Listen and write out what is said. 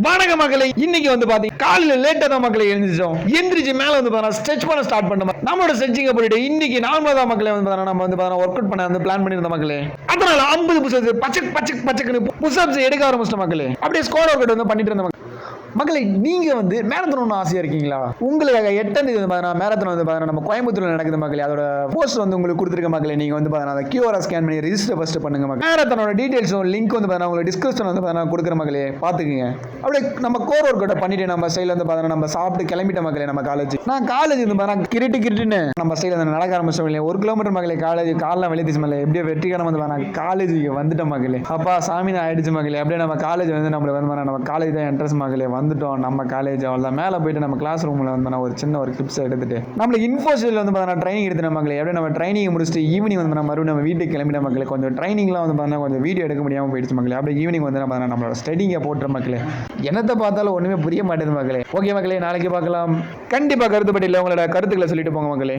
வணக்க மக்களே, இன்னைக்கு வந்து பாத்தீங்க காலையில லேட்டா தான் மக்களை எழுந்திரிச்சோம். எந்திரிச்சு மேல வந்து பாத்தீங்கன்னா ஸ்ட்ரெச் பண்ண ஸ்டார்ட் பண்ணோம். நம்மளோட ஸ்ட்ரெச்சிங்க போயிட்டு இன்னைக்கு நார்மலா தான் மக்களே வந்து பாத்தீங்கன்னா நம்ம வந்து பாத்தீங்கன்னா ஒர்க் அவுட் பண்ண வந்து பிளான் பண்ணியிருந்த மக்களே. அதனால 50 புஷப்ஸ் பச்சக்குன்னு புஷப்ஸ் எடுக்க ஆரம்பிச்சிட்ட மக்களே. அப்படியே ஸ்குவாட் ஒர்க் அவுட் வந்து பண்ணிட்டு இருந்த மக்களே. நீங்க வந்து மேரத்தான் ஒன்றும் ஆசையா இருக்கீங்களா? உங்களுக்காக 8ஆம் தேதி வந்து மேரத்தான் வந்து பாத்தீங்கன்னா நம்ம கோயம்புத்தூர்ல நடக்குது மக்களே. அதோட போஸ்ட் வந்து உங்களுக்கு கொடுத்துருக்க மக்களே. நீங்க வந்து பாத்தீங்கன்னா QR ஸ்கேன் பண்ணி ரெஜிஸ்டர் ஃபர்ஸ்ட் பண்ணுங்க மக்களே. மேரத்தானோட டீடைல்ஸும் லிங்க் வந்து பாத்தீங்கன்னா உங்களுக்கு டிஸ்கிரிப்ஷன் வந்து பாத்தீங்கன்னா கொடுக்குற மக்களே, பாத்துக்கங்க. அப்படியே நம்ம கோர் ஒர்க் அவுட் பண்ணிட்டு நம்ம ஸ்டைல வந்து பாத்தீங்கன்னா நம்ம சாப்பிட்டு கிளம்பிட்ட மக்களே. நம்ம காலேஜ் நான் காலேஜ் வந்து பாத்தீங்கன்னா கிரிட்டுன்னு நம்ம ஸ்டைல வந்து நடக்க ஆரம்பிச்சோம் இல்லையா. 1 கிலோமீட்டர் மக்களே காலேஜ் காலைல வெளியேச்சு மக்களே. எப்படியோ வெற்றிகரமா வந்து பாத்தீங்கன்னா காலேஜுக்கு வந்துட்டோம் மக்களே. அப்பா சாமி தான் ஆயிடுச்சு மக்களே. அப்படியே நம்ம காலேஜ் வந்து நம்மள வந்து நம்ம காலேஜ் தான் என்ட்ரன்ஸ் மக்களே. வந்துட்டோம் நம்ம காலேஜ். அவ்வளோதான் மேலே போயிட்டு நம்ம கிளாஸ் ரூமில் வந்து ஒரு சின்ன ஒரு கிளிப்ஸ் எடுத்துட்டு நம்மளுக்கு இன்ஃபோசில் வந்து பார்த்தீங்கன்னா ட்ரைனிங் எடுத்து மக்களே. அப்படியே நம்ம ட்ரைனிங் முடிச்சுட்டு ஈவினிங் வந்து நம்ம மறுபடியும் நம்ம வீட்டுக்கு கிளம்பிட்ட மக்களே. கொஞ்சம் ட்ரைனிங்லாம் வந்து பார்த்தீங்கன்னா கொஞ்சம் வீடியோ எடுக்க முடியாமல் போயிடுச்சு மக்களே. அப்படியே ஈவினிங் வந்து நம்ம நம்மளோட ஸ்டடிங்கை போட்டுற மக்களே. என்னத்தை பார்த்தாலும் ஒன்றுமே புரிய மாட்டேது மக்களே. ஓகே மக்களே, நாளைக்கு பார்க்கலாம். கண்டிப்பாக கருத்துப்பட்டியில் உங்களோட கருத்துக்களை சொல்லிட்டு போங்க மக்களே.